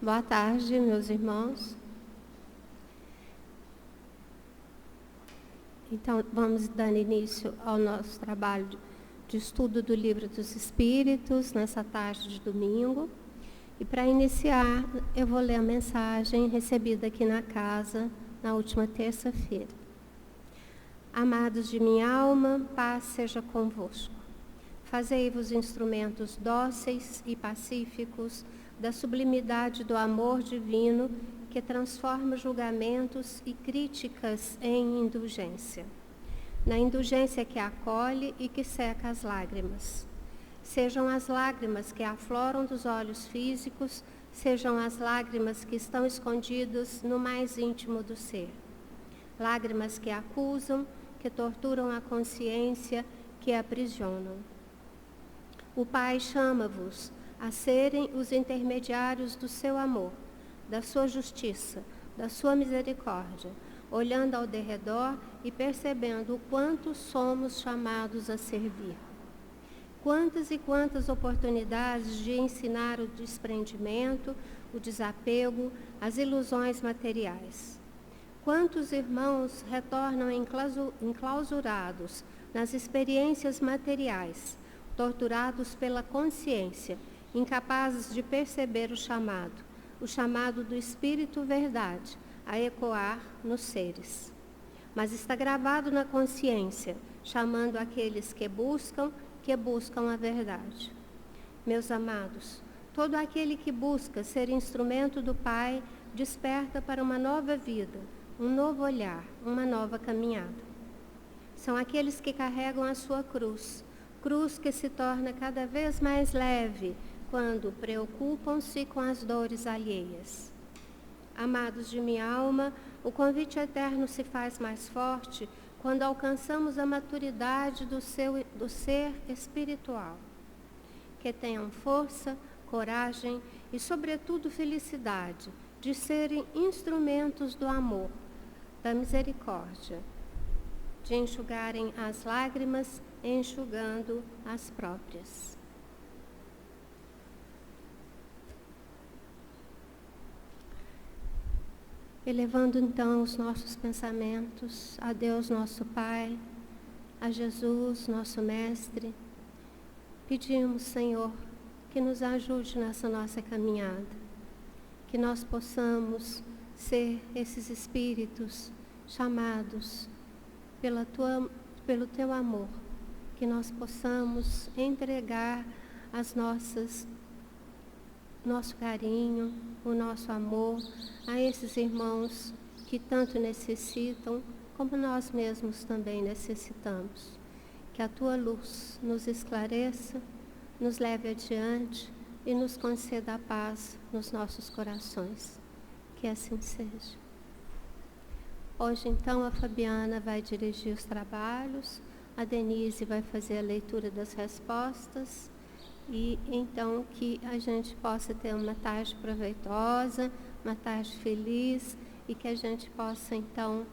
Boa tarde, meus irmãos. Então, vamos dando início ao nosso trabalho de estudo do Livro dos Espíritos, nessa tarde de domingo. E para iniciar, eu vou ler a mensagem recebida aqui na casa, na última terça-feira. Amados de minha alma, paz seja convosco. Fazei-vos instrumentos dóceis e pacíficos da sublimidade do amor divino que transforma julgamentos e críticas em indulgência. Na indulgência que acolhe e que seca as lágrimas. Sejam as lágrimas que afloram dos olhos físicos, sejam as lágrimas que estão escondidas no mais íntimo do ser. Lágrimas que acusam, que torturam a consciência, que aprisionam. O Pai chama-vos a serem os intermediários do seu amor, da sua justiça, da sua misericórdia, olhando ao derredor e percebendo o quanto somos chamados a servir. Quantas e quantas oportunidades de ensinar o desprendimento, o desapego, as ilusões materiais. Quantos irmãos retornam enclausurados nas experiências materiais, torturados pela consciência, incapazes de perceber o chamado do Espírito Verdade, a ecoar nos seres. Mas está gravado na consciência, chamando aqueles que buscam a verdade. Meus amados, todo aquele que busca ser instrumento do Pai desperta para uma nova vida, um novo olhar, uma nova caminhada. São aqueles que carregam a sua cruz que se torna cada vez mais leve quando preocupam-se com as dores alheias. Amados de minha alma, o convite eterno se faz mais forte quando alcançamos a maturidade do ser espiritual. Que tenham força, coragem e, sobretudo, felicidade de serem instrumentos do amor, da misericórdia, de enxugarem as lágrimas, enxugando as próprias. Elevando então os nossos pensamentos a Deus nosso Pai, a Jesus nosso Mestre, pedimos, Senhor, que nos ajude nessa nossa caminhada, que nós possamos ser esses espíritos chamados pelo Teu amor, que nós possamos entregar nosso carinho, o nosso amor a esses irmãos que tanto necessitam, como nós mesmos também necessitamos. Que a Tua luz nos esclareça, nos leve adiante e nos conceda a paz nos nossos corações. Que assim seja. Hoje, então, a Fabiana vai dirigir os trabalhos, a Denise vai fazer a leitura das respostas e, então, que a gente possa ter uma tarde proveitosa, uma tarde feliz e que a gente possa, então,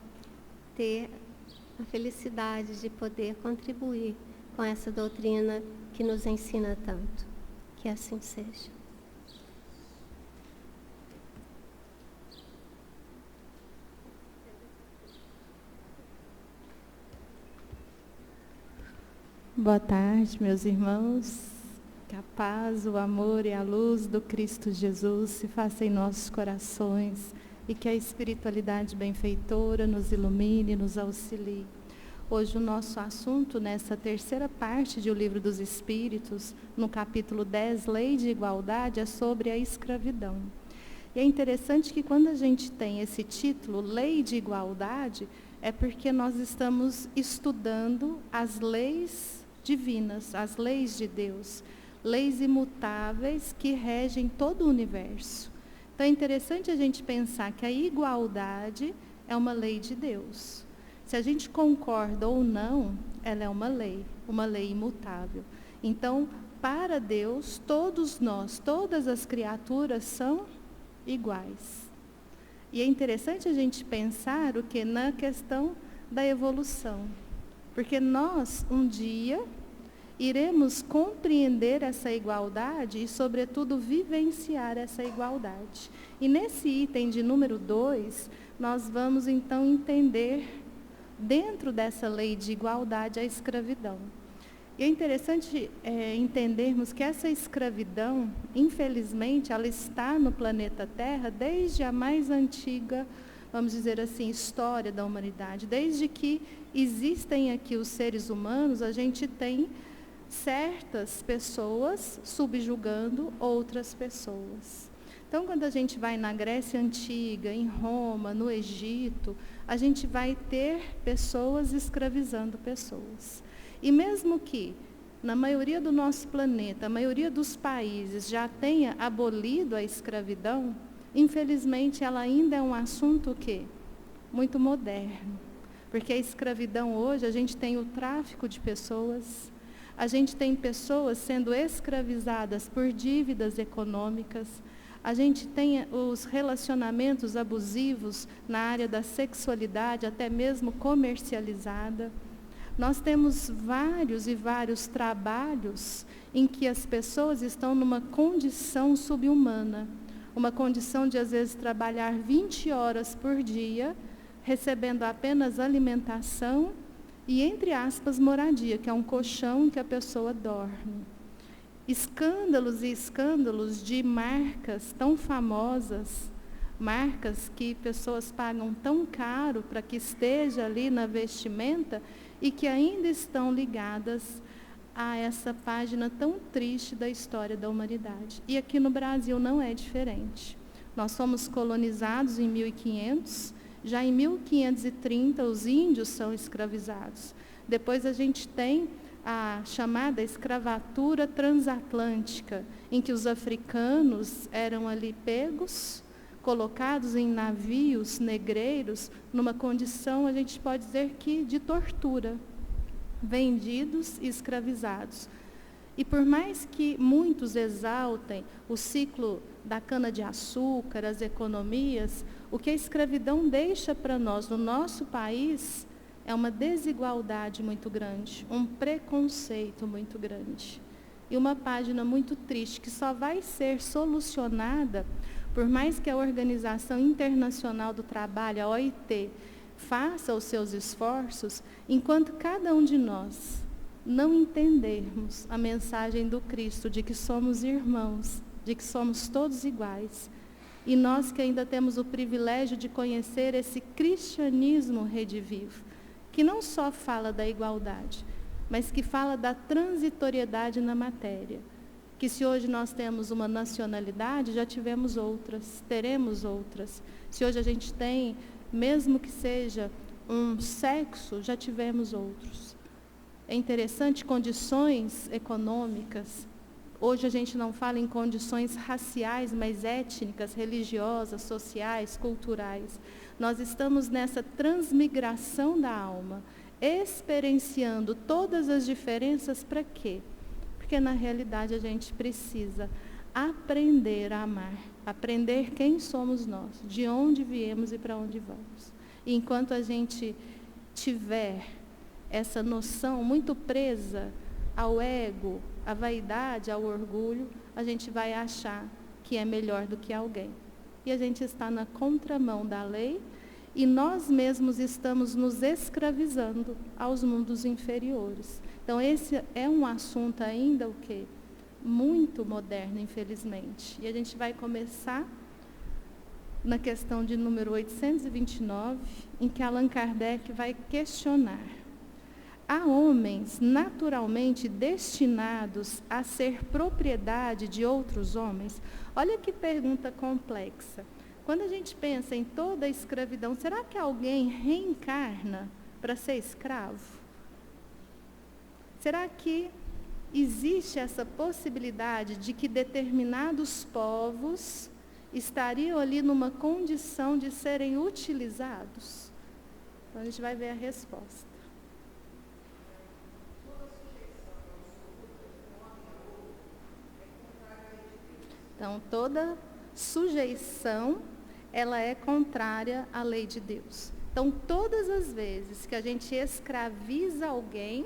ter a felicidade de poder contribuir com essa doutrina que nos ensina tanto. Que assim seja. Boa tarde, meus irmãos. Que a paz, o amor e a luz do Cristo Jesus se façam em nossos corações e que a espiritualidade benfeitora nos ilumine e nos auxilie. Hoje o nosso assunto, nessa terceira parte de O Livro dos Espíritos, no capítulo 10, Lei de Igualdade, é sobre a escravidão. E é interessante que quando a gente tem esse título, Lei de Igualdade, é porque nós estamos estudando as leis divinas, as leis de Deus, leis imutáveis que regem todo o universo. Então é interessante a gente pensar que a igualdade é uma lei de Deus. Se a gente concorda ou não, ela é uma lei imutável. Então, para Deus, todos nós, todas as criaturas são iguais. E é interessante a gente pensar o que na questão da evolução. Porque nós, um dia, iremos compreender essa igualdade e, sobretudo, vivenciar essa igualdade. E nesse item de número 2, nós vamos então entender, dentro dessa lei de igualdade, a escravidão. E é interessante entendermos que essa escravidão, infelizmente, ela está no planeta Terra desde a mais antiga, vamos dizer assim, história da humanidade. Desde que existem aqui os seres humanos, a gente tem certas pessoas subjugando outras pessoas. Então, quando a gente vai na Grécia Antiga, em Roma, no Egito, a gente vai ter pessoas escravizando pessoas. E mesmo que, na maioria do nosso planeta, a maioria dos países já tenha abolido a escravidão, infelizmente ela ainda é um assunto muito moderno. Porque a escravidão hoje, a gente tem o tráfico de pessoas, a gente tem pessoas sendo escravizadas por dívidas econômicas, a gente tem os relacionamentos abusivos na área da sexualidade, até mesmo comercializada. Nós temos vários e vários trabalhos em que as pessoas estão numa condição subhumana, uma condição de, às vezes, trabalhar 20 horas por dia, recebendo apenas alimentação e, entre aspas, moradia, que é um colchão que a pessoa dorme. Escândalos e escândalos de marcas tão famosas, marcas que pessoas pagam tão caro para que esteja ali na vestimenta e que ainda estão ligadas a essa página tão triste da história da humanidade. E aqui no Brasil não é diferente. Nós fomos colonizados em 1500, já em 1530 os índios são escravizados. Depois a gente tem a chamada escravatura transatlântica, em que os africanos eram ali pegos, colocados em navios negreiros, numa condição, a gente pode dizer que de tortura, vendidos e escravizados. E por mais que muitos exaltem o ciclo da cana-de-açúcar, as economias, o que a escravidão deixa para nós, no nosso país, é uma desigualdade muito grande, um preconceito muito grande. E uma página muito triste, que só vai ser solucionada, por mais que a Organização Internacional do Trabalho, a OIT, faça os seus esforços, enquanto cada um de nós não entendermos a mensagem do Cristo de que somos irmãos, de que somos todos iguais, e nós que ainda temos o privilégio de conhecer esse cristianismo redivivo, que não só fala da igualdade, mas que fala da transitoriedade na matéria. Que se hoje nós temos uma nacionalidade, já tivemos outras, teremos outras. Se hoje a gente tem, mesmo que seja um sexo, já tivemos outros. É interessante, condições econômicas. Hoje a gente não fala em condições raciais, mas étnicas, religiosas, sociais, culturais. Nós estamos nessa transmigração da alma, experienciando todas as diferenças para quê? Porque na realidade a gente precisa aprender a amar, aprender quem somos nós, de onde viemos e para onde vamos. E enquanto a gente tiver essa noção muito presa ao ego, à vaidade, ao orgulho, a gente vai achar que é melhor do que alguém. E a gente está na contramão da lei e nós mesmos estamos nos escravizando aos mundos inferiores. Então, esse é um assunto ainda muito moderno, infelizmente. E a gente vai começar na questão de número 829, em que Allan Kardec vai questionar. Há homens naturalmente destinados a ser propriedade de outros homens? Olha que pergunta complexa. Quando a gente pensa em toda a escravidão, será que alguém reencarna para ser escravo? Será que existe essa possibilidade de que determinados povos estariam ali numa condição de serem utilizados? Então a gente vai ver a resposta. Então, toda sujeição, ela é contrária à lei de Deus. Então, todas as vezes que a gente escraviza alguém,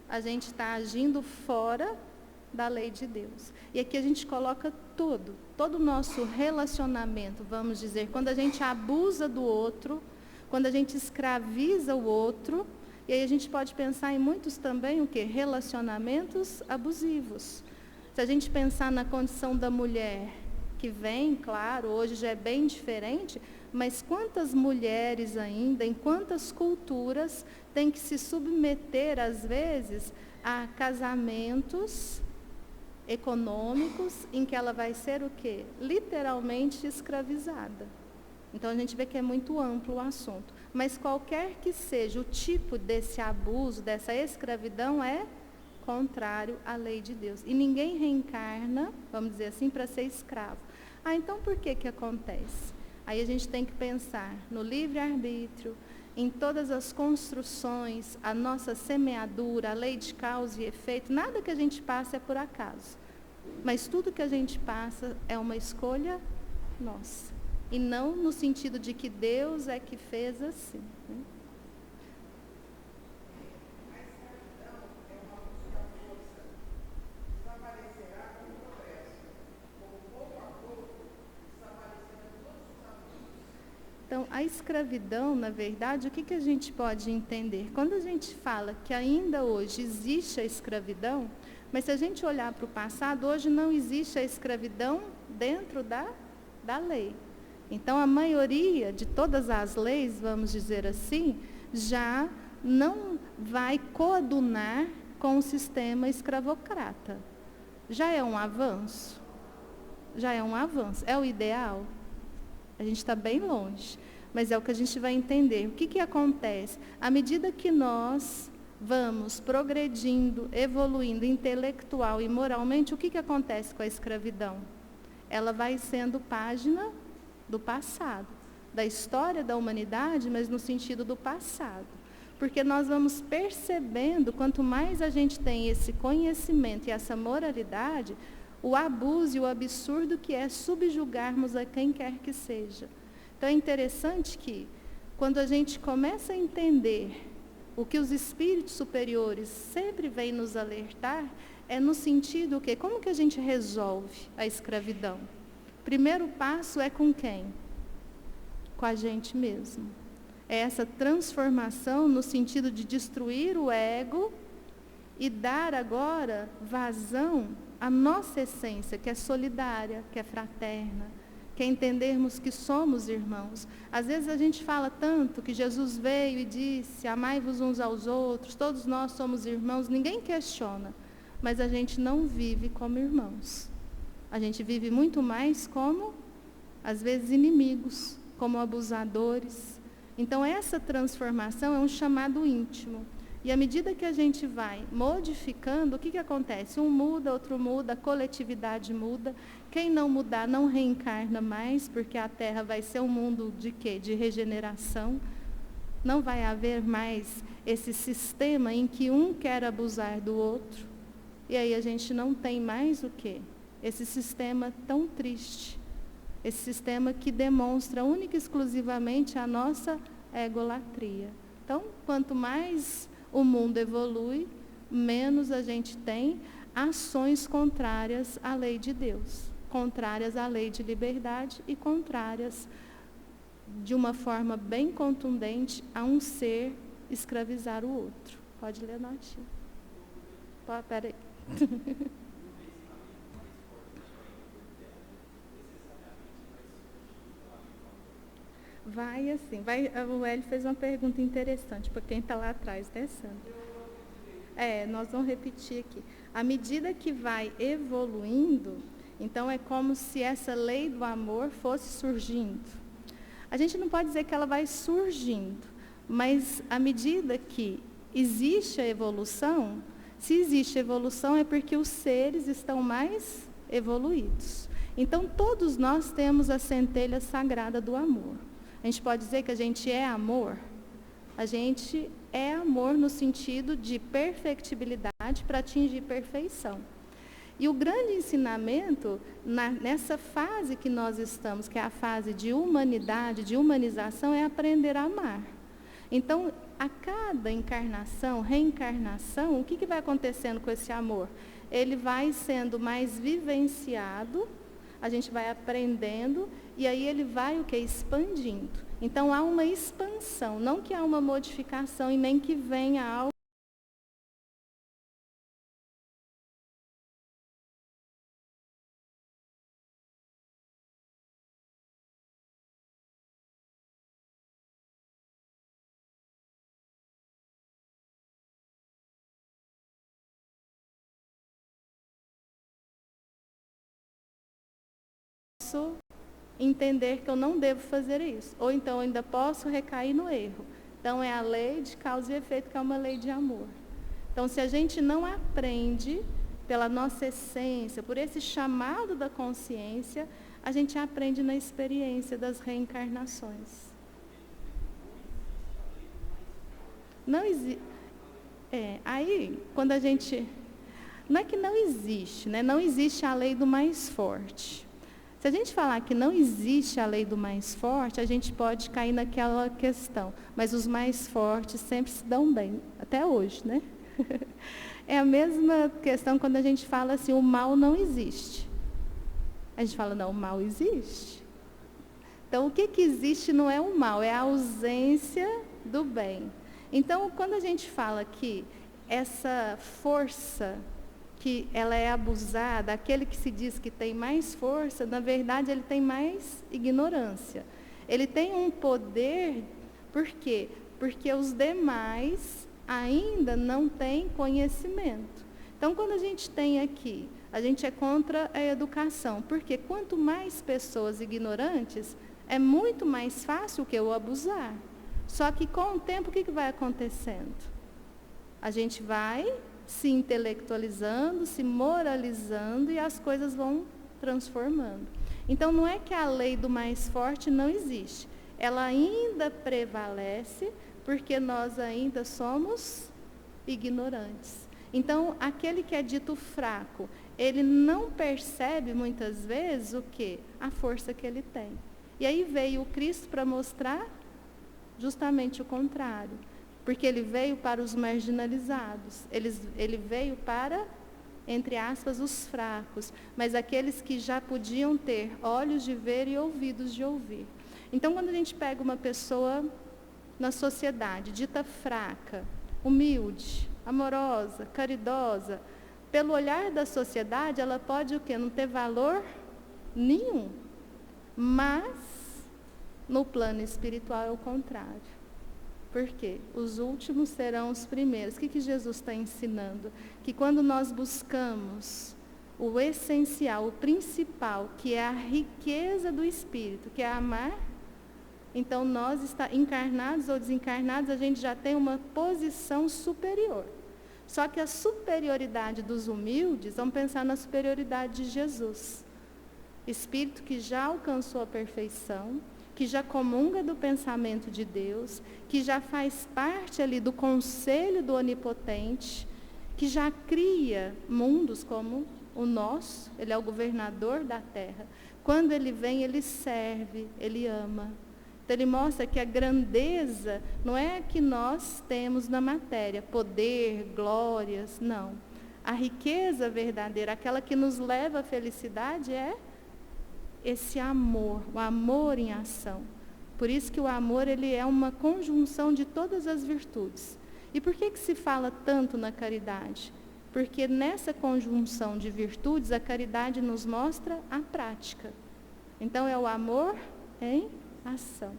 a gente está agindo fora da lei de Deus. E aqui a gente coloca todo o nosso relacionamento, vamos dizer, quando a gente abusa do outro, quando a gente escraviza o outro, e aí a gente pode pensar em muitos também, o quê? Relacionamentos abusivos. Se a gente pensar na condição da mulher, que vem, claro, hoje já é bem diferente, mas quantas mulheres ainda, em quantas culturas, têm que se submeter, às vezes, a casamentos econômicos, em que ela vai ser o quê? Literalmente escravizada. Então, a gente vê que é muito amplo o assunto. Mas qualquer que seja o tipo desse abuso, dessa escravidão, é contrário à lei de Deus. E ninguém reencarna, vamos dizer assim, para ser escravo. Então por que acontece? Aí a gente tem que pensar no livre-arbítrio, em todas as construções, a nossa semeadura, a lei de causa e efeito. Nada que a gente passa é por acaso. Mas tudo que a gente passa é uma escolha nossa. E não no sentido de que Deus é que fez assim. Né? Então, a escravidão, na verdade, o que a gente pode entender? Quando a gente fala que ainda hoje existe a escravidão, mas se a gente olhar para o passado, hoje não existe a escravidão dentro da lei. Então, a maioria de todas as leis, vamos dizer assim, já não vai coadunar com o sistema escravocrata. Já é um avanço? Já é um avanço. É o ideal? A gente está bem longe, mas é o que a gente vai entender. O que acontece? À medida que nós vamos progredindo, evoluindo intelectual e moralmente, o que acontece com a escravidão? Ela vai sendo página do passado, da história da humanidade, mas no sentido do passado. Porque nós vamos percebendo, quanto mais a gente tem esse conhecimento e essa moralidade, o abuso e o absurdo que é subjugarmos a quem quer que seja. Então é interessante que, quando a gente começa a entender o que os espíritos superiores sempre vêm nos alertar, é no sentido que, como que a gente resolve a escravidão? O primeiro passo é com quem? Com a gente mesmo. É essa transformação no sentido de destruir o ego e dar agora vazão à nossa essência, que é solidária, que é fraterna, que é entendermos que somos irmãos. Às vezes a gente fala tanto que Jesus veio e disse, amai-vos uns aos outros, todos nós somos irmãos, ninguém questiona, mas a gente não vive como irmãos. A gente vive muito mais como, às vezes, inimigos, como abusadores. Então essa transformação é um chamado íntimo. E à medida que a gente vai modificando, o que acontece? Um muda, outro muda, a coletividade muda. Quem não mudar não reencarna mais, porque a Terra vai ser um mundo de quê? De regeneração. Não vai haver mais esse sistema em que um quer abusar do outro. E aí a gente não tem mais o quê? Esse sistema tão triste. Esse sistema que demonstra única e exclusivamente a nossa egolatria. Então, quanto mais o mundo evolui, menos a gente tem ações contrárias à lei de Deus, contrárias à lei de liberdade e contrárias, de uma forma bem contundente, a um ser escravizar o outro. Pode ler, Nath? Peraí. Vai assim, o Hélio fez uma pergunta interessante para quem está lá atrás, né, Sandra? Nós vamos repetir aqui. À medida que vai evoluindo, então é como se essa lei do amor fosse surgindo. A gente não pode dizer que ela vai surgindo, mas à medida que existe a evolução, se existe evolução é porque os seres estão mais evoluídos. Então todos nós temos a centelha sagrada do amor. A gente pode dizer que a gente é amor? A gente é amor no sentido de perfectibilidade para atingir perfeição. E o grande ensinamento, nessa fase que nós estamos, que é a fase de humanidade, de humanização, é aprender a amar. Então, a cada encarnação, reencarnação, o que vai acontecendo com esse amor? Ele vai sendo mais vivenciado, a gente vai aprendendo, e aí ele vai o quê? Expandindo. Então há uma expansão, não que há uma modificação e nem que venha algo. Entender que eu não devo fazer isso, ou então eu ainda posso recair no erro. Então é a lei de causa e efeito, que é uma lei de amor. Então, se a gente não aprende pela nossa essência, por esse chamado da consciência, a gente aprende na experiência das reencarnações. Não existe. Aí, quando a gente. Não é que não existe, né? Não existe a lei do mais forte. Se a gente falar que não existe a lei do mais forte, a gente pode cair naquela questão. Mas os mais fortes sempre se dão bem, até hoje, né? É a mesma questão quando a gente fala assim, o mal não existe. A gente fala, não, o mal existe. Então, o que existe não é o mal, é a ausência do bem. Então, quando a gente fala que essa força, que ela é abusada, aquele que se diz que tem mais força, na verdade ele tem mais ignorância. Ele tem um poder, por quê? Porque os demais ainda não têm conhecimento. Então, quando a gente tem aqui, a gente é contra a educação, porque quanto mais pessoas ignorantes, é muito mais fácil que eu abusar. Só que com o tempo, o que vai acontecendo? A gente vai se intelectualizando, se moralizando e as coisas vão transformando. Então, não é que a lei do mais forte não existe. Ela ainda prevalece porque nós ainda somos ignorantes. Então, aquele que é dito fraco, ele não percebe muitas vezes o quê? A força que ele tem. E aí veio o Cristo para mostrar justamente o contrário. Porque ele veio para os marginalizados, ele veio para, entre aspas, os fracos, mas aqueles que já podiam ter olhos de ver e ouvidos de ouvir. Então, quando a gente pega uma pessoa na sociedade, dita fraca, humilde, amorosa, caridosa, pelo olhar da sociedade, ela pode o quê? Não ter valor nenhum. Mas, no plano espiritual é o contrário. Por quê? Os últimos serão os primeiros. O que Jesus está ensinando? Que quando nós buscamos o essencial, o principal, que é a riqueza do Espírito, que é amar, então nós, encarnados ou desencarnados, a gente já tem uma posição superior. Só que a superioridade dos humildes, vamos pensar na superioridade de Jesus. Espírito que já alcançou a perfeição, que já comunga do pensamento de Deus, que já faz parte ali do conselho do Onipotente, que já cria mundos como o nosso, ele é o governador da terra. Quando ele vem, ele serve, ele ama. Então, ele mostra que a grandeza não é a que nós temos na matéria, poder, glórias, não. A riqueza verdadeira, aquela que nos leva à felicidade é esse amor, o amor em ação. Por isso que o amor, ele é uma conjunção de todas as virtudes. E por que se fala tanto na caridade? Porque nessa conjunção de virtudes, a caridade nos mostra a prática. Então, é o amor em ação.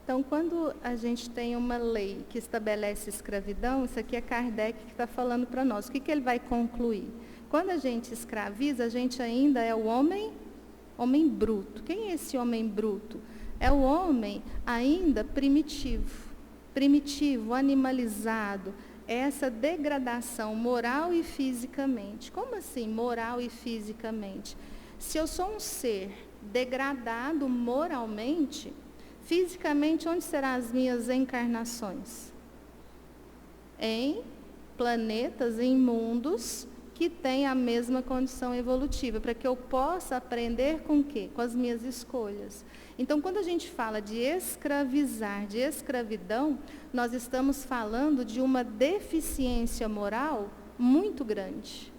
Então, quando a gente tem uma lei que estabelece escravidão, isso aqui é Kardec que está falando para nós. O que ele vai concluir? Quando a gente escraviza, a gente ainda é o homem bruto. Quem é esse homem bruto? É o homem ainda primitivo, animalizado. É essa degradação moral e fisicamente. Como assim, moral e fisicamente? Se eu sou um ser degradado moralmente, Fisicamente, onde serão as minhas encarnações? Em planetas, em mundos que têm a mesma condição evolutiva, para que eu possa aprender com o quê? Com as minhas escolhas. Então, quando a gente fala de escravizar, de escravidão, nós estamos falando de uma deficiência moral muito grande.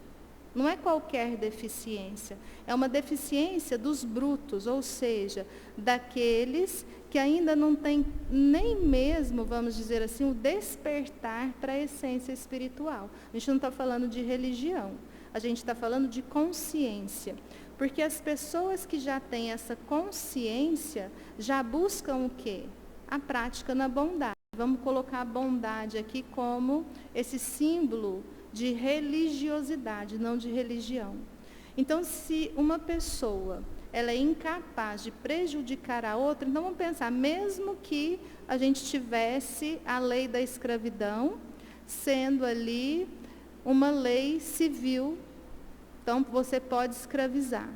Não é qualquer deficiência, é uma deficiência dos brutos, ou seja, daqueles que ainda não têm nem mesmo, vamos dizer assim, o despertar para a essência espiritual. A gente não está falando de religião, a gente está falando de consciência. Porque as pessoas que já têm essa consciência, já buscam o quê? A prática na bondade. Vamos colocar a bondade aqui como esse símbolo de religiosidade, não de religião. Então, se uma pessoa ela é incapaz de prejudicar a outra, então vamos pensar, mesmo que a gente tivesse a lei da escravidão, sendo ali uma lei civil, então você pode escravizar.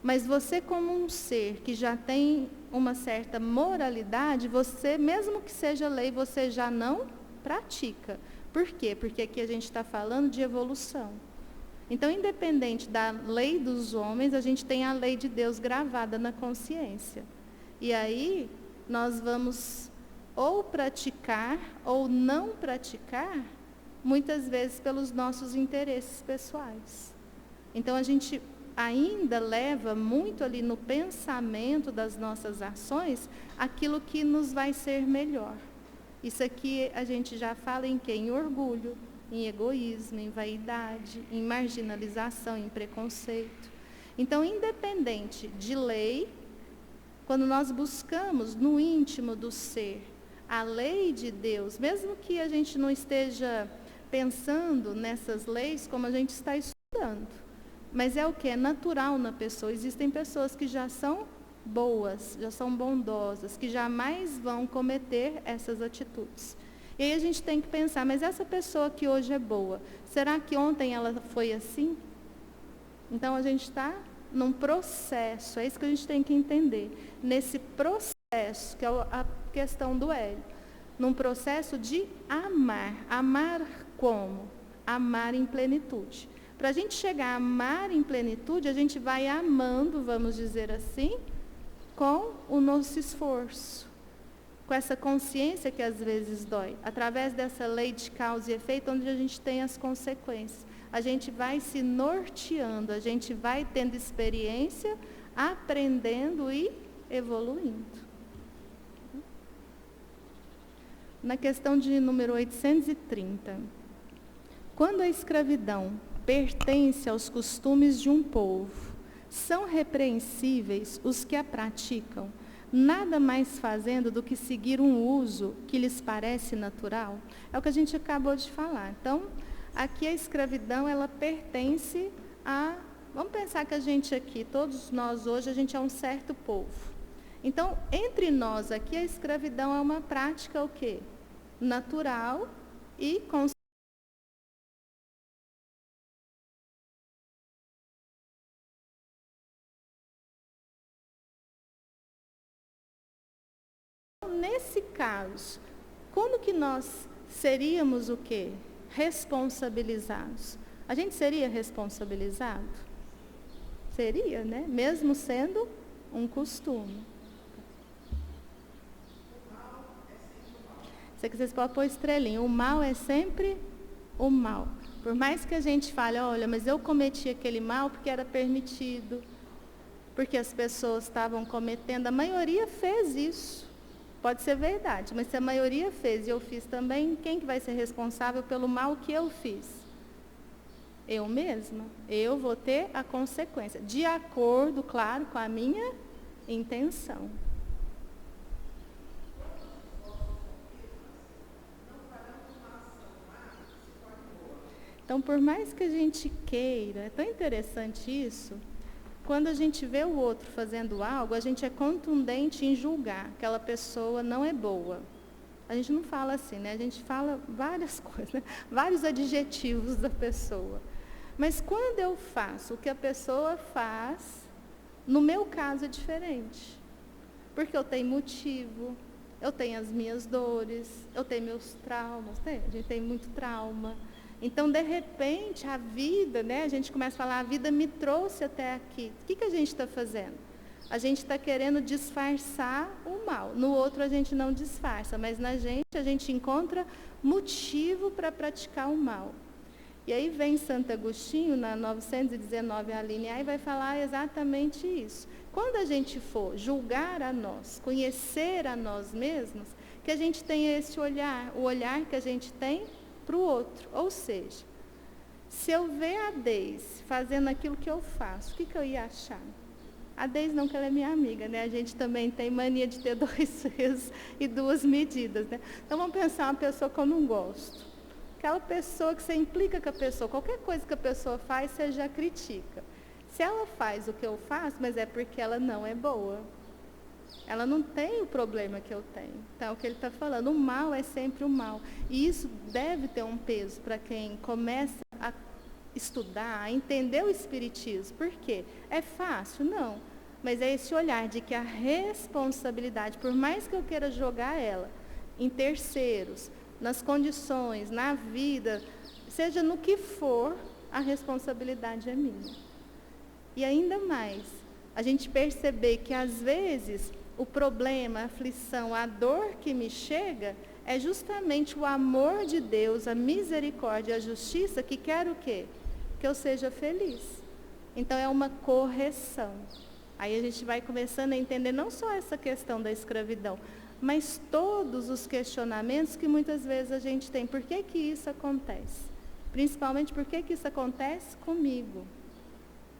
Mas você, como um ser que já tem uma certa moralidade, você, mesmo que seja lei, você já não pratica. Por quê? Porque aqui a gente está falando de evolução. Então, independente da lei dos homens, a gente tem a lei de Deus gravada na consciência. E aí, nós vamos ou praticar ou não praticar, muitas vezes pelos nossos interesses pessoais. Então, a gente ainda leva muito ali no pensamento das nossas ações aquilo que nos vai ser melhor. Isso aqui a gente já fala em quê? Em orgulho, em egoísmo, em vaidade, em marginalização, em preconceito. Então, independente de lei, quando nós buscamos no íntimo do ser a lei de Deus, mesmo que a gente não esteja pensando nessas leis como a gente está estudando, mas é o que? É natural na pessoa. Existem pessoas que já são boas, já são bondosas, que jamais vão cometer essas atitudes. E aí a gente tem que pensar, mas essa pessoa que hoje é boa, será que ontem ela foi assim? Então a gente está num processo, é isso que a gente tem que entender. Nesse processo, que é a questão do Hélio, num processo de amar. Amar como? Amar em plenitude. Para a gente chegar a amar em plenitude, a gente vai amando, vamos dizer assim, com o nosso esforço, com essa consciência que às vezes dói, através dessa lei de causa e efeito, onde a gente tem as consequências. A gente vai se norteando, a gente vai tendo experiência, aprendendo e evoluindo. Na questão de número 830, quando a escravidão pertence aos costumes de um povo, são repreensíveis os que a praticam, nada mais fazendo do que seguir um uso que lhes parece natural? É o que a gente acabou de falar. Então, aqui a escravidão, ela pertence a... Vamos pensar que a gente aqui, todos nós hoje, a gente é um certo povo. Então, entre nós aqui, a escravidão é uma prática o quê? Natural e consciente. Nesse caso, como que nós seríamos o quê? Responsabilizados. A gente seria responsabilizado? Seria, né? Mesmo sendo um costume. Isso aqui vocês podem pôr estrelinha. O mal é sempre o mal. Por mais que a gente fale, olha, mas eu cometi aquele mal porque era permitido, porque as pessoas estavam cometendo, a maioria fez isso. Pode ser verdade, mas se a maioria fez e eu fiz também, quem que vai ser responsável pelo mal que eu fiz? Eu mesma. Eu vou ter a consequência, de acordo, claro, com a minha intenção. Então, por mais que a gente queira, é tão interessante isso. Quando a gente vê o outro fazendo algo, a gente é contundente em julgar que aquela pessoa não é boa. A gente não fala assim, né? A gente fala várias coisas, né? Vários adjetivos da pessoa. Mas quando eu faço o que a pessoa faz, no meu caso é diferente. Porque eu tenho motivo, eu tenho as minhas dores, eu tenho meus traumas, né? A gente tem muito trauma. Então, de repente, a vida, né? A gente começa a falar, a vida me trouxe até aqui. O que a gente está fazendo? A gente está querendo disfarçar o mal. No outro a gente não disfarça, mas na gente a gente encontra motivo para praticar o mal. E aí vem Santo Agostinho, na 919, a linha A, e vai falar exatamente isso. Quando a gente for julgar a nós, conhecer a nós mesmos, que a gente tenha esse olhar, o olhar que a gente tem para o outro. Ou seja, se eu ver a Deise fazendo aquilo que eu faço, o que eu ia achar? A Deise não, que ela é minha amiga, né? A gente também tem mania de ter 2 pesos e 2 medidas, né? Então vamos pensar uma pessoa que eu não gosto. Aquela pessoa que você implica com a pessoa, qualquer coisa que a pessoa faz, você já critica. Se ela faz o que eu faço, mas é porque ela não é boa. Ela não tem o problema que eu tenho. Então, é o que ele está falando, o mal é sempre o mal. E isso deve ter um peso para quem começa a estudar, a entender o Espiritismo. Por quê? É fácil? Não. Mas é esse olhar de que a responsabilidade, por mais que eu queira jogar ela em terceiros, nas condições, na vida, seja no que for, a responsabilidade é minha. E ainda mais, a gente perceber que às vezes o problema, a aflição, a dor que me chega é justamente o amor de Deus, a misericórdia, a justiça que quer o quê? Que eu seja feliz. Então é uma correção. Aí a gente vai começando a entender não só essa questão da escravidão, mas todos os questionamentos que muitas vezes a gente tem. Por que isso acontece? Principalmente, por que isso acontece comigo?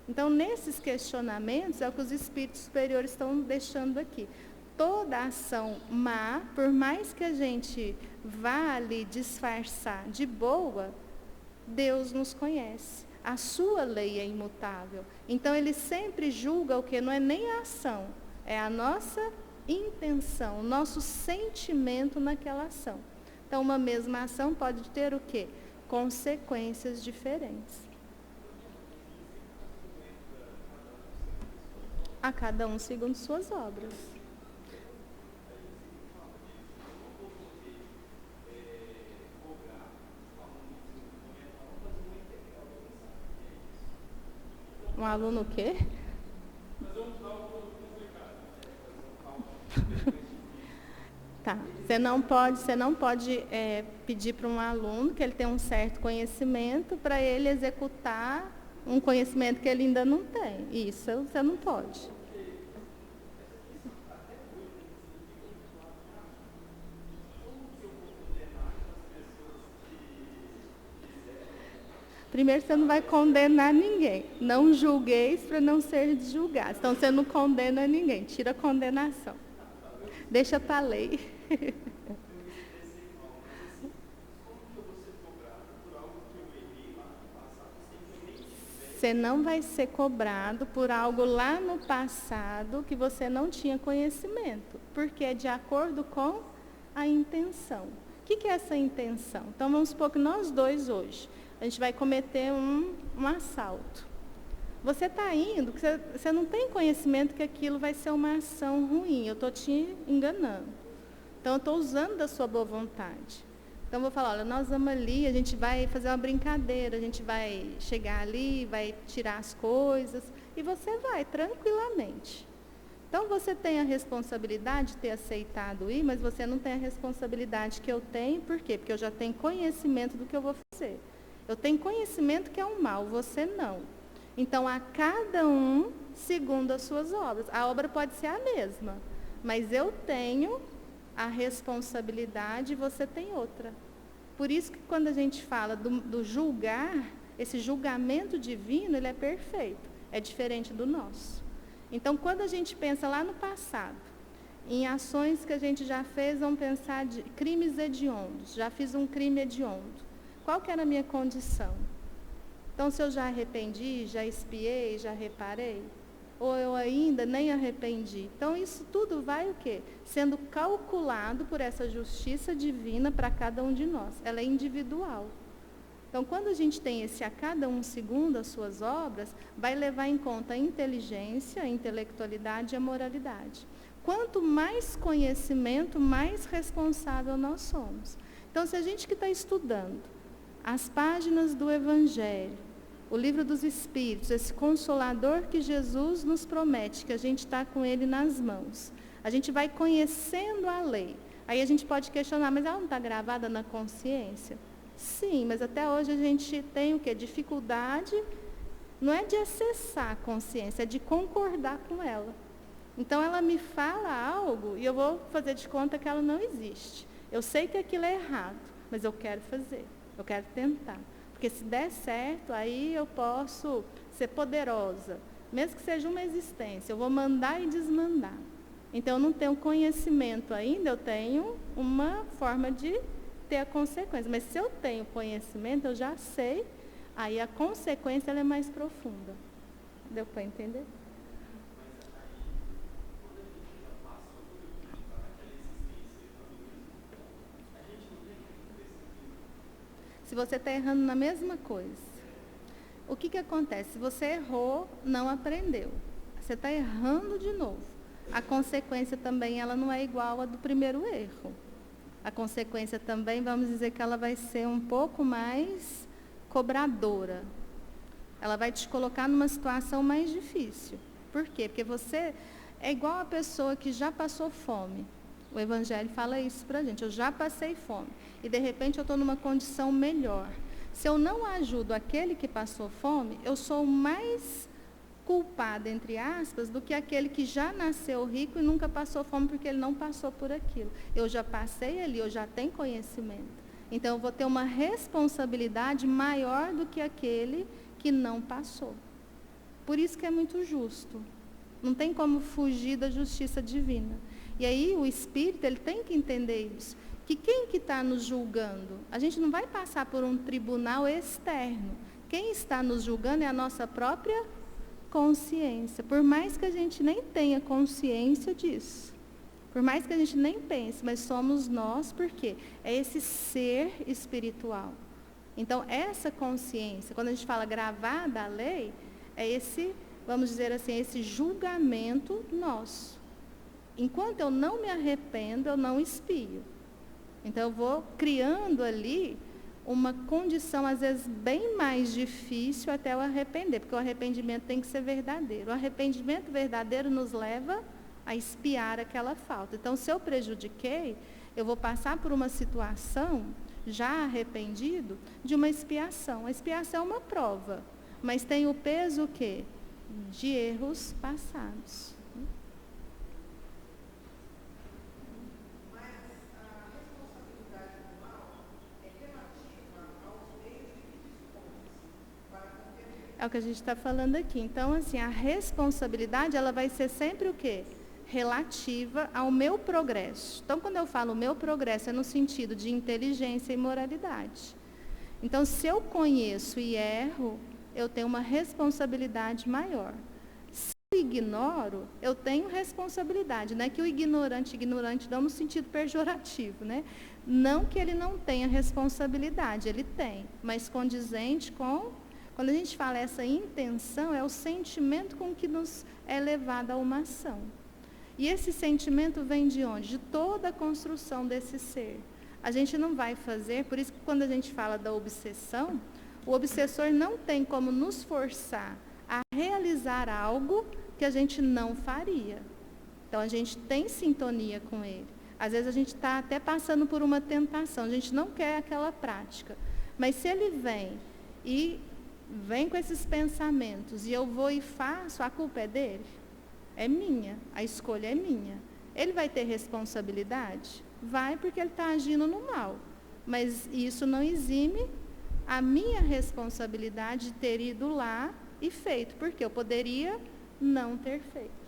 Então, nesses questionamentos, é o que os espíritos superiores estão deixando aqui. Toda ação má, por mais que a gente vá ali disfarçar de boa, Deus nos conhece. A sua lei é imutável. Então, ele sempre julga o que não é nem a ação, é a nossa intenção, o nosso sentimento naquela ação. Então, uma mesma ação pode ter o quê? Consequências diferentes. A cada um segundo suas obras. Um aluno o quê? Tá. Você não pode pedir para um aluno que ele tenha um certo conhecimento para ele executar um conhecimento que ele ainda não tem. Isso você não pode. Primeiro, você não vai condenar ninguém. Não julgueis para não ser julgados. Então, você não condena ninguém. Tira a condenação. Deixa para a lei. Você não vai ser cobrado por algo lá no passado que você não tinha conhecimento. Porque é de acordo com a intenção. O que é essa intenção? Então, vamos supor que nós dois hoje, a gente vai cometer um assalto. Você está indo, você não tem conhecimento que aquilo vai ser uma ação ruim. Eu estou te enganando. Então, eu estou usando da sua boa vontade. Então, eu vou falar, olha, nós vamos ali, a gente vai fazer uma brincadeira, a gente vai chegar ali, vai tirar as coisas, e você vai tranquilamente. Então, você tem a responsabilidade de ter aceitado ir, mas você não tem a responsabilidade que eu tenho, por quê? Porque eu já tenho conhecimento do que eu vou fazer. Eu tenho conhecimento que é um mal, você não. Então, a cada um, segundo as suas obras. A obra pode ser a mesma, mas eu tenho a responsabilidade e você tem outra. Por isso que quando a gente fala do julgar, esse julgamento divino, ele é perfeito. É diferente do nosso. Então, quando a gente pensa lá no passado, em ações que a gente já fez, vamos pensar de crimes hediondos. Já fiz um crime hediondo. Qual que era a minha condição? Então, se eu já arrependi, já espiei, já reparei, ou eu ainda nem arrependi. Então, isso tudo vai o quê? Sendo calculado por essa justiça divina para cada um de nós. Ela é individual. Então, quando a gente tem esse a cada um segundo as suas obras, vai levar em conta a inteligência, a intelectualidade e a moralidade. Quanto mais conhecimento, mais responsável nós somos. Então, se a gente que está estudando as páginas do Evangelho, o livro dos Espíritos, esse Consolador que Jesus nos promete, que a gente está com ele nas mãos, a gente vai conhecendo a lei. Aí a gente pode questionar, mas ela não está gravada na consciência? Sim, mas até hoje a gente tem o quê? Dificuldade, não é de acessar a consciência, é de concordar com ela. Então ela me fala algo e eu vou fazer de conta que ela não existe. Eu sei que aquilo é errado, mas eu quero fazer, eu quero tentar. Porque se der certo, aí eu posso ser poderosa. Mesmo que seja uma existência, eu vou mandar e desmandar. Então eu não tenho conhecimento ainda, eu tenho uma forma de ter a consequência. Mas se eu tenho conhecimento, eu já sei, aí a consequência ela é mais profunda. Deu para entender? Se você está errando na mesma coisa, o que acontece? Se você errou, não aprendeu. Você está errando de novo. A consequência também ela não é igual à do primeiro erro. A consequência também, vamos dizer que ela vai ser um pouco mais cobradora. Ela vai te colocar numa situação mais difícil. Por quê? Porque você é igual a pessoa que já passou fome. O Evangelho fala isso para a gente. Eu já passei fome. E, de repente, eu estou numa condição melhor. Se eu não ajudo aquele que passou fome, eu sou mais culpada, entre aspas, do que aquele que já nasceu rico e nunca passou fome porque ele não passou por aquilo. Eu já passei ali, eu já tenho conhecimento. Então, eu vou ter uma responsabilidade maior do que aquele que não passou. Por isso que é muito justo. Não tem como fugir da justiça divina. E aí o Espírito ele tem que entender isso. Que quem que está nos julgando? A gente não vai passar por um tribunal externo. Quem está nos julgando é a nossa própria consciência. Por mais que a gente nem tenha consciência disso. Por mais que a gente nem pense, mas somos nós, porque é esse ser espiritual. Então, essa consciência, quando a gente fala gravada a lei, é esse, vamos dizer assim, esse julgamento nosso. Enquanto eu não me arrependo, eu não expio. Então, eu vou criando ali uma condição, às vezes, bem mais difícil até o arrepender, porque o arrependimento tem que ser verdadeiro. O arrependimento verdadeiro nos leva a expiar aquela falta. Então, se eu prejudiquei, eu vou passar por uma situação, já arrependido, de uma expiação. A expiação é uma prova, mas tem o peso o quê? De erros passados. É o que a gente está falando aqui. Então, assim, a responsabilidade, ela vai ser sempre o quê? Relativa ao meu progresso. Então, quando eu falo meu progresso, é no sentido de inteligência e moralidade. Então, se eu conheço e erro, eu tenho uma responsabilidade maior. Se eu ignoro, eu tenho responsabilidade. Não é que o ignorante não no sentido pejorativo, né? Não que ele não tenha responsabilidade, ele tem, mas condizente com... Quando a gente fala essa intenção, é o sentimento com que nos é levada a uma ação. E esse sentimento vem de onde? De toda a construção desse ser. A gente não vai fazer, por isso que quando a gente fala da obsessão, o obsessor não tem como nos forçar a realizar algo que a gente não faria. Então, a gente tem sintonia com ele. Às vezes, a gente está até passando por uma tentação, a gente não quer aquela prática. Mas se ele vem com esses pensamentos e eu vou e faço, a culpa é dele? É minha, a escolha é minha. Ele vai ter responsabilidade? Vai, porque ele está agindo no mal. Mas isso não exime a minha responsabilidade de ter ido lá e feito, porque eu poderia não ter feito.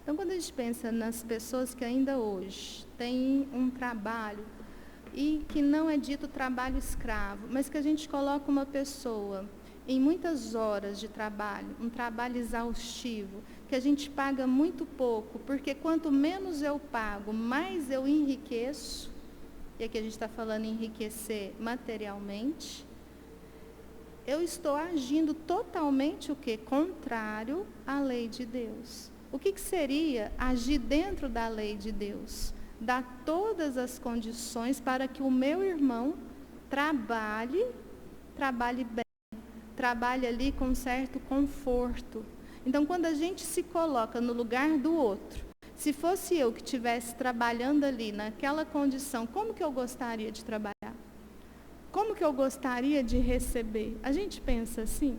Então, quando a gente pensa nas pessoas que ainda hoje têm um trabalho e que não é dito trabalho escravo, mas que a gente coloca uma pessoa em muitas horas de trabalho, um trabalho exaustivo, que a gente paga muito pouco, porque quanto menos eu pago, mais eu enriqueço. e aqui a gente está falando em enriquecer materialmente, eu estou agindo totalmente o quê? Contrário à lei de Deus. O que seria agir dentro da lei de Deus? Dar todas as condições para que o meu irmão trabalhe bem, trabalhe ali com certo conforto. Então, quando a gente se coloca no lugar do outro, se fosse eu que estivesse trabalhando ali naquela condição, como que eu gostaria de trabalhar? Como que eu gostaria de receber? A gente pensa assim,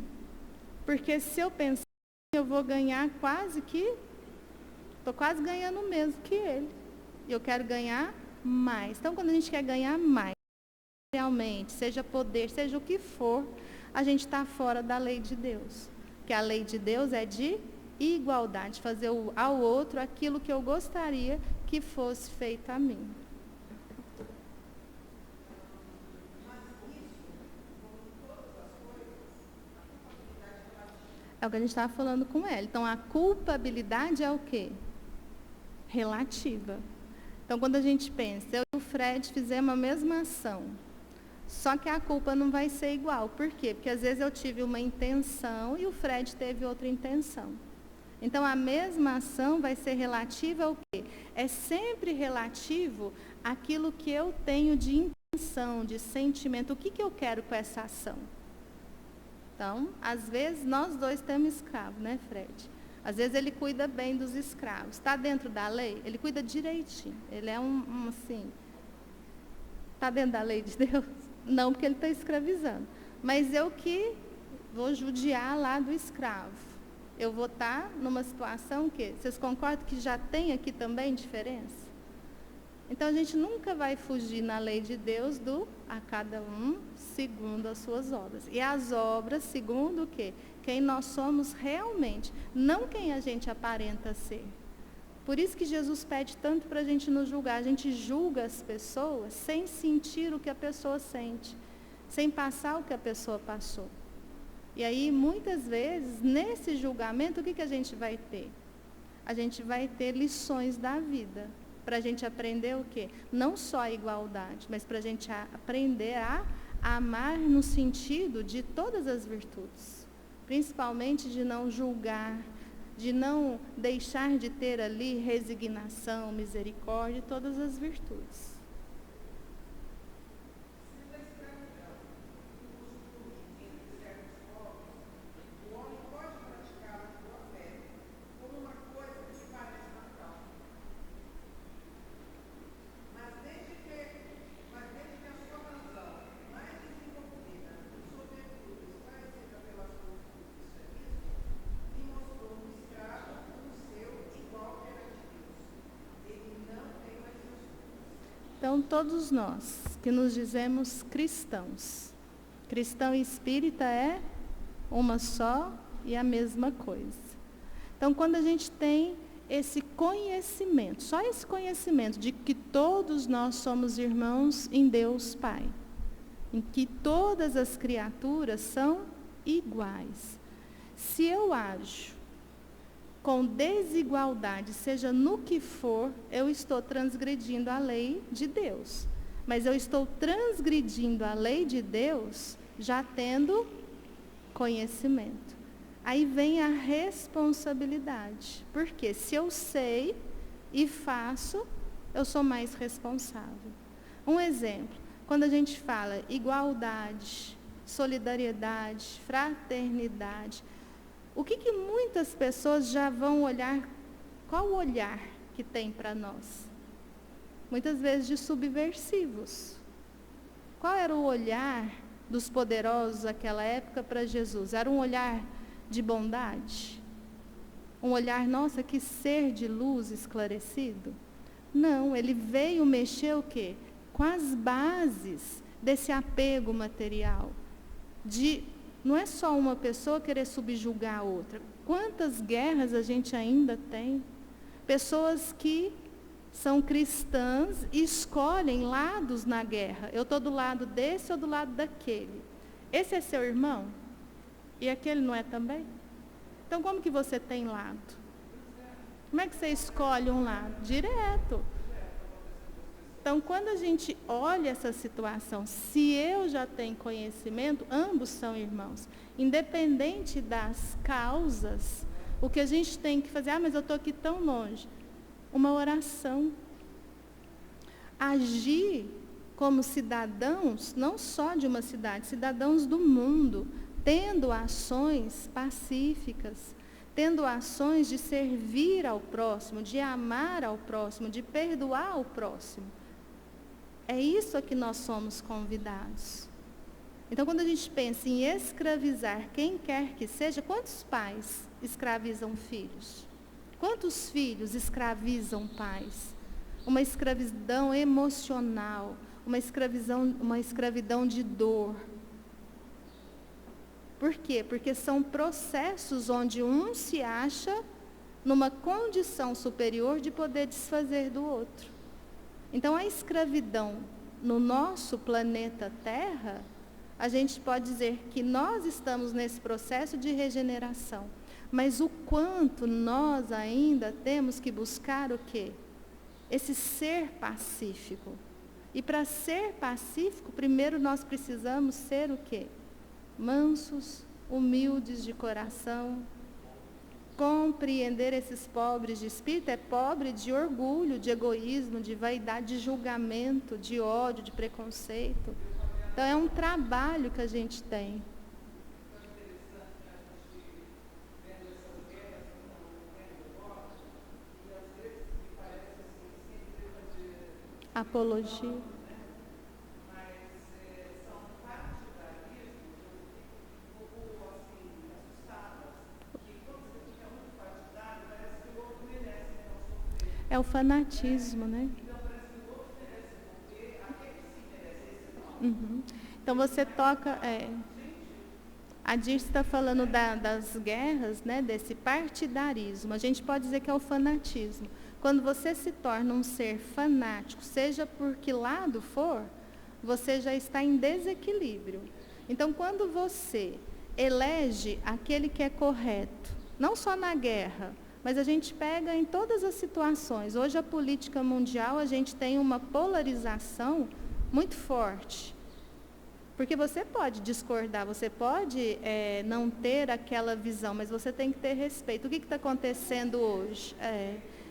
porque se eu pensar assim, eu vou ganhar estou quase ganhando o mesmo que ele. E eu quero ganhar mais. Então, quando a gente quer ganhar mais, realmente, seja poder, seja o que for, a gente está fora da lei de Deus. Porque a lei de Deus é de igualdade, fazer ao outro aquilo que eu gostaria que fosse feito a mim. É o que a gente estava falando com ela. Então, a culpabilidade é o quê? Relativa. Então, quando a gente pensa, eu e o Fred fizemos a mesma ação, só que a culpa não vai ser igual. Por quê? Porque às vezes eu tive uma intenção e o Fred teve outra intenção. Então, a mesma ação vai ser relativa ao quê? É sempre relativo àquilo que eu tenho de intenção, de sentimento. O que eu quero com essa ação? Então, às vezes, nós dois temos escravo, né, Fred? Às vezes ele cuida bem dos escravos. Está dentro da lei? Ele cuida direitinho. Ele é assim... Está dentro da lei de Deus? Não, porque ele está escravizando. Mas eu que vou judiar lá do escravo. Eu vou estar numa situação que... Vocês concordam que já tem aqui também diferença? Então, a gente nunca vai fugir na lei de Deus a cada um segundo as suas obras. E as obras segundo o quê? Quem nós somos realmente, não quem a gente aparenta ser. Por isso que Jesus pede tanto para a gente não julgar. A gente julga as pessoas sem sentir o que a pessoa sente, sem passar o que a pessoa passou. E aí, muitas vezes, nesse julgamento, o que a gente vai ter? A gente vai ter lições da vida. Para a gente aprender o quê? Não só a igualdade, mas para a gente aprender a amar no sentido de todas as virtudes. Principalmente de não julgar, de não deixar de ter ali resignação, misericórdia e todas as virtudes. Então, todos nós que nos dizemos cristãos, cristão e espírita é uma só e a mesma coisa. Então, quando a gente tem esse conhecimento, só esse conhecimento de que todos nós somos irmãos em Deus Pai, em que todas as criaturas são iguais. Se eu ajo com desigualdade, seja no que for, eu estou transgredindo a lei de Deus. Mas eu estou transgredindo a lei de Deus já tendo conhecimento. Aí vem a responsabilidade. Porque se eu sei e faço, eu sou mais responsável. Um exemplo, quando a gente fala igualdade, solidariedade, fraternidade, o que muitas pessoas já vão olhar, qual o olhar que tem para nós? Muitas vezes de subversivos. Qual era o olhar dos poderosos naquela época para Jesus? Era um olhar de bondade? Um olhar, nossa, que ser de luz esclarecido? Não, ele veio mexer o quê? Com as bases desse apego material, não é só uma pessoa querer subjugar a outra. Quantas guerras a gente ainda tem? Pessoas que são cristãs e escolhem lados na guerra. Eu estou do lado desse ou do lado daquele. Esse é seu irmão? E aquele não é também? Então, como que você tem lado? Como é que você escolhe um lado? Direto. Então, quando a gente olha essa situação, se eu já tenho conhecimento, ambos são irmãos. Independente das causas, o que a gente tem que fazer, mas eu estou aqui tão longe. Uma oração. Agir como cidadãos, não só de uma cidade, cidadãos do mundo, tendo ações pacíficas, tendo ações de servir ao próximo, de amar ao próximo, de perdoar ao próximo. É isso a que nós somos convidados. Então, quando a gente pensa em escravizar quem quer que seja, quantos pais escravizam filhos? Quantos filhos escravizam pais? Uma escravidão emocional, uma escravidão de dor. Por quê? Porque são processos onde um se acha numa condição superior de poder desfazer do outro. Então, a escravidão no nosso planeta Terra, a gente pode dizer que nós estamos nesse processo de regeneração. Mas o quanto nós ainda temos que buscar o quê? Esse ser pacífico. E para ser pacífico, primeiro nós precisamos ser o quê? Mansos, humildes de coração. Compreender esses pobres de espírito é pobre de orgulho, de egoísmo, de vaidade, de julgamento, de ódio, de preconceito. Então é um trabalho que a gente tem. Apologia. É o fanatismo, né? Uhum. Então você toca... A Dirce está falando das guerras, né, desse partidarismo. A gente pode dizer que é o fanatismo. Quando você se torna um ser fanático, seja por que lado for, você já está em desequilíbrio. Então, quando você elege aquele que é correto, não só na guerra, mas a gente pega em todas as situações. Hoje, a política mundial, a gente tem uma polarização muito forte. Porque você pode discordar, você pode não ter aquela visão, mas você tem que ter respeito. O que está acontecendo hoje?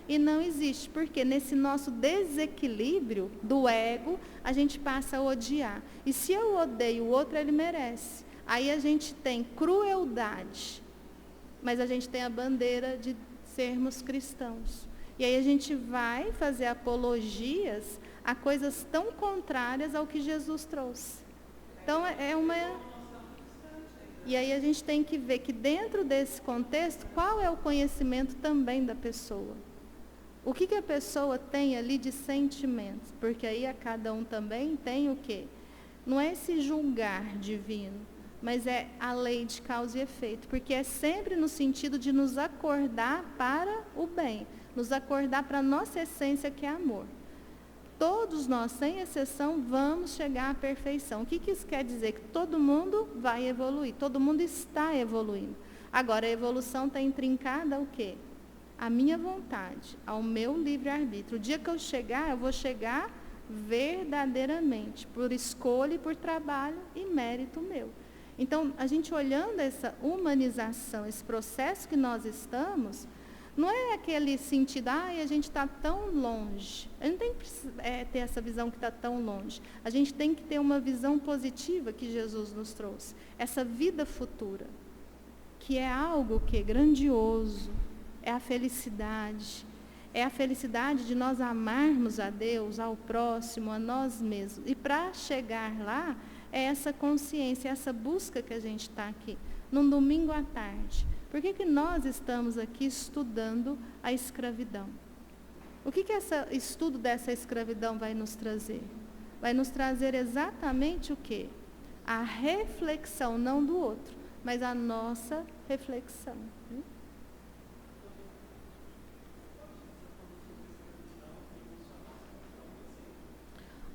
E não existe, porque nesse nosso desequilíbrio do ego, a gente passa a odiar. E se eu odeio o outro, ele merece. Aí a gente tem crueldade, mas a gente tem a bandeira de sermos cristãos. E aí a gente vai fazer apologias a coisas tão contrárias ao que Jesus trouxe. Então, E aí a gente tem que ver que dentro desse contexto, qual é o conhecimento também da pessoa? O que a pessoa tem ali de sentimentos? Porque aí a cada um também tem o quê? Não é esse julgar divino, mas é a lei de causa e efeito. Porque é sempre no sentido de nos acordar para o bem, nos acordar para a nossa essência, que é amor. Todos nós, sem exceção, vamos chegar à perfeição. O que isso quer dizer? Que todo mundo vai evoluir, todo mundo está evoluindo. Agora, a evolução está intrincada ao quê? A minha vontade, ao meu livre-arbítrio. O dia que eu chegar, eu vou chegar verdadeiramente, por escolha e por trabalho e mérito meu. Então, a gente olhando essa humanização, esse processo que nós estamos, não é aquele sentido, a gente está tão longe. A gente tem que ter essa visão que está tão longe. A gente tem que ter uma visão positiva que Jesus nos trouxe. Essa vida futura, que é algo que é grandioso, é a felicidade. É a felicidade de nós amarmos a Deus, ao próximo, a nós mesmos. E para chegar lá, é essa consciência, essa busca que a gente está aqui, num domingo à tarde. Por que nós estamos aqui estudando a escravidão? O que esse estudo dessa escravidão vai nos trazer? Vai nos trazer exatamente o quê? A reflexão, não do outro, mas a nossa reflexão.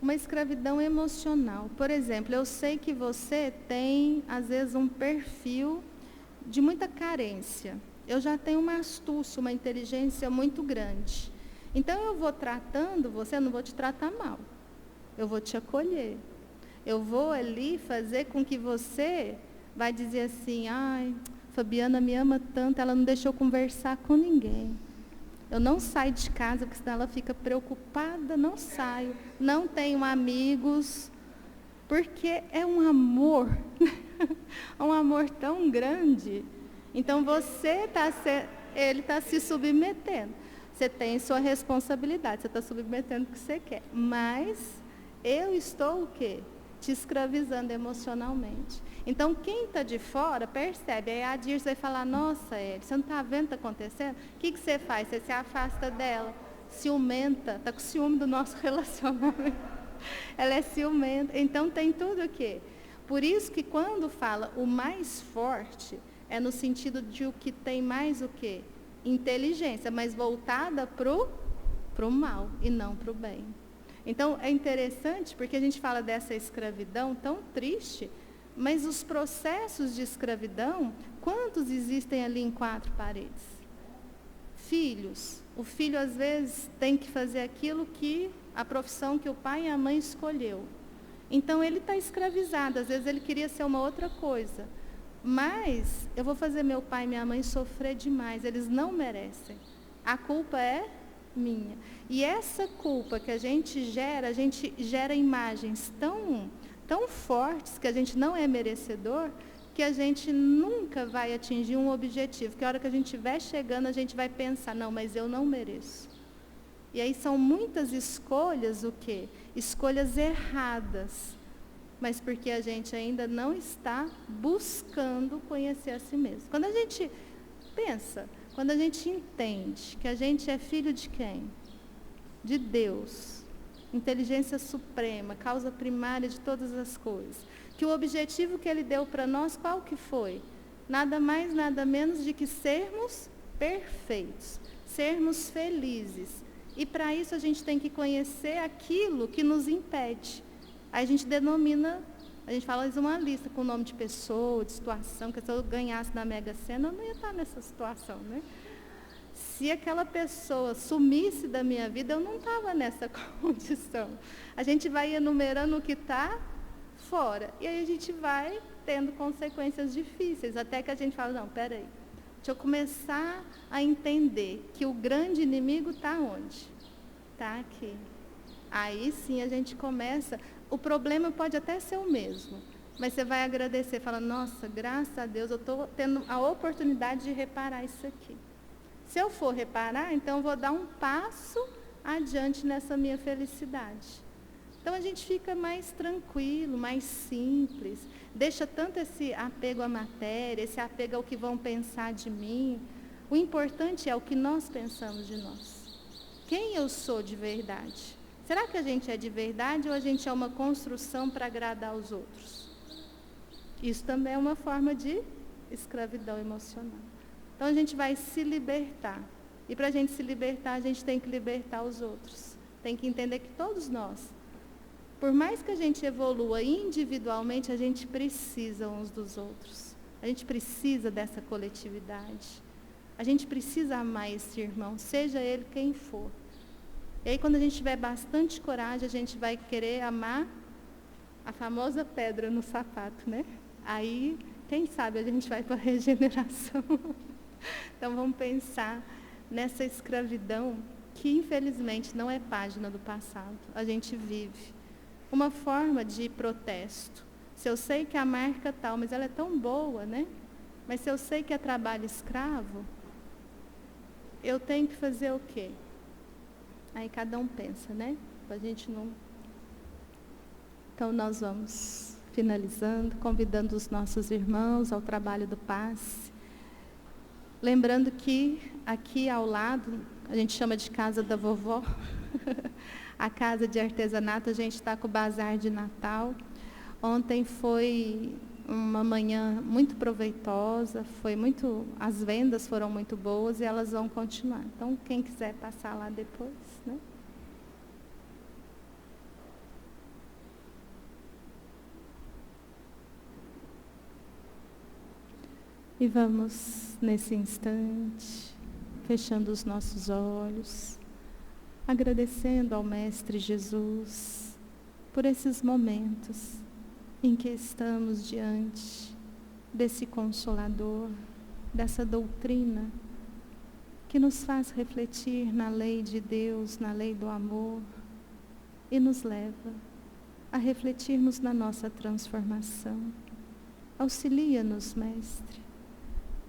Uma escravidão emocional. Por exemplo, eu sei que você tem, às vezes, um perfil de muita carência. Eu já tenho uma astúcia, uma inteligência muito grande. Então eu vou tratando você, eu não vou te tratar mal. Eu vou te acolher. Eu vou ali fazer com que você vai dizer assim, ai, Fabiana me ama tanto, ela não deixou conversar com ninguém. Eu não saio de casa, porque senão ela fica preocupada, não saio, não tenho amigos, porque é um amor, é um amor tão grande. Então ele está se submetendo. Você tem sua responsabilidade, você está submetendo o que você quer. Mas eu estou o quê? Te escravizando emocionalmente. Então, quem está de fora percebe. Aí a Dirce vai falar, nossa, Eli, você não está vendo o que está acontecendo? O que você faz? Você se afasta dela, ciumenta, está com ciúme do nosso relacionamento. Ela é ciumenta. Então, tem tudo o quê? Por isso que quando fala o mais forte, é no sentido de o que tem mais o quê? Inteligência, mas voltada pro mal e não para o bem. Então, é interessante porque a gente fala dessa escravidão tão triste, mas os processos de escravidão, quantos existem ali em 4 paredes? Filhos. O filho, às vezes, tem que fazer aquilo que a profissão que o pai e a mãe escolheu. Então, ele está escravizado. Às vezes, ele queria ser uma outra coisa. Mas, eu vou fazer meu pai e minha mãe sofrer demais. Eles não merecem. A culpa é minha. E essa culpa que a gente gera imagens tão fortes que a gente não é merecedor, que a gente nunca vai atingir um objetivo. Que a hora que a gente estiver chegando, a gente vai pensar, não, mas eu não mereço. E aí são muitas escolhas, o quê? Escolhas erradas. Mas porque a gente ainda não está buscando conhecer a si mesmo. Quando a gente pensa, quando a gente entende que a gente é filho de quem? De Deus. Inteligência suprema, causa primária de todas as coisas. Que o objetivo que Ele deu para nós, qual que foi? Nada mais, nada menos de que sermos perfeitos, sermos felizes. E para isso a gente tem que conhecer aquilo que nos impede. Aí a gente denomina, a gente faz uma lista com o nome de pessoa, de situação, que se eu ganhasse na Mega Sena, eu não ia estar nessa situação, né? Se aquela pessoa sumisse da minha vida, eu não estava nessa condição. A gente vai enumerando o que está fora. E aí a gente vai tendo consequências difíceis, até que a gente fala, não, peraí, deixa eu começar a entender que o grande inimigo está onde? Está aqui. Aí sim a gente começa, o problema pode até ser o mesmo, mas você vai agradecer, fala, nossa, graças a Deus, eu estou tendo a oportunidade de reparar isso aqui. Se eu for reparar, então eu vou dar um passo adiante nessa minha felicidade. Então a gente fica mais tranquilo, mais simples, deixa tanto esse apego à matéria, esse apego ao que vão pensar de mim. O importante é o que nós pensamos de nós. Quem eu sou de verdade? Será que a gente é de verdade ou a gente é uma construção para agradar os outros? Isso também é uma forma de escravidão emocional. Então a gente vai se libertar. E para a gente se libertar, a gente tem que libertar os outros. Tem que entender que todos nós, por mais que a gente evolua individualmente, a gente precisa uns dos outros. A gente precisa dessa coletividade. A gente precisa amar esse irmão, seja ele quem for. E aí, quando a gente tiver bastante coragem, a gente vai querer amar a famosa pedra no sapato, né? Aí, quem sabe, a gente vai para a regeneração. Então, vamos pensar nessa escravidão que, infelizmente, não é página do passado. A gente vive uma forma de protesto. Se eu sei que a marca tal, mas ela é tão boa, né? Mas se eu sei que é trabalho escravo, eu tenho que fazer o quê? Aí cada um pensa, né? A gente não... Então, nós vamos finalizando, convidando os nossos irmãos ao trabalho do passe. Lembrando que aqui ao lado, a gente chama de casa da vovó, a casa de artesanato, a gente está com o bazar de Natal. Ontem foi uma manhã muito proveitosa, as vendas foram muito boas e elas vão continuar. Então, quem quiser passar lá depois, né? E vamos, nesse instante, fechando os nossos olhos, agradecendo ao Mestre Jesus por esses momentos em que estamos diante desse Consolador, dessa doutrina que nos faz refletir na lei de Deus, na lei do amor, e nos leva a refletirmos na nossa transformação. Auxilia-nos, Mestre,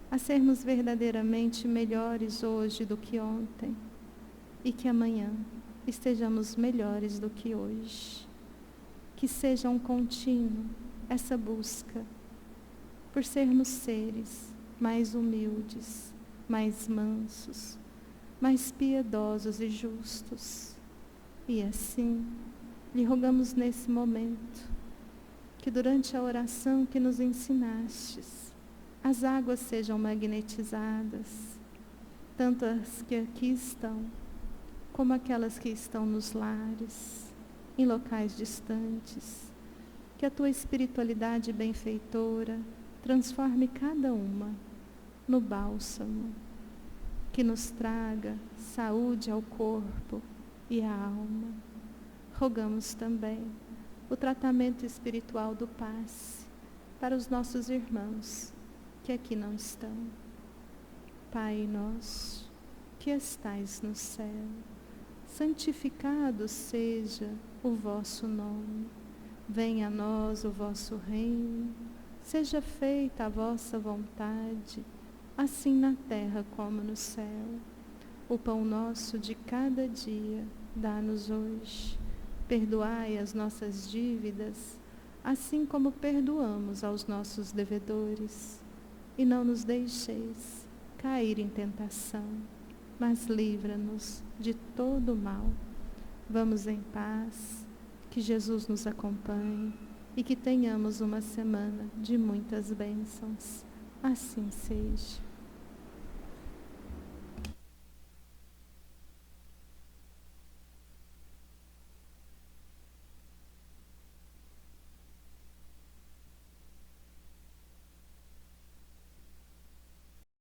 a sermos verdadeiramente melhores hoje do que ontem, e que amanhã estejamos melhores do que hoje. Que seja um contínuo essa busca por sermos seres mais humildes, mais mansos, mais piedosos e justos. E assim, lhe rogamos nesse momento, que durante a oração que nos ensinastes, as águas sejam magnetizadas, tanto as que aqui estão, como aquelas que estão nos lares, em locais distantes, que a tua espiritualidade benfeitora transforme cada uma no bálsamo, que nos traga saúde ao corpo e à alma. Rogamos também o tratamento espiritual do passe para os nossos irmãos que aqui não estão. Pai nosso, que estais no céu, santificado seja o vosso nome. Venha a nós o vosso reino, seja feita a vossa vontade, assim na terra como no céu. O pão nosso de cada dia dá-nos hoje. Perdoai as nossas dívidas, assim como perdoamos aos nossos devedores. E não nos deixeis cair em tentação, mas livra-nos de todo o mal. Vamos em paz, que Jesus nos acompanhe e que tenhamos uma semana de muitas bênçãos. Assim seja.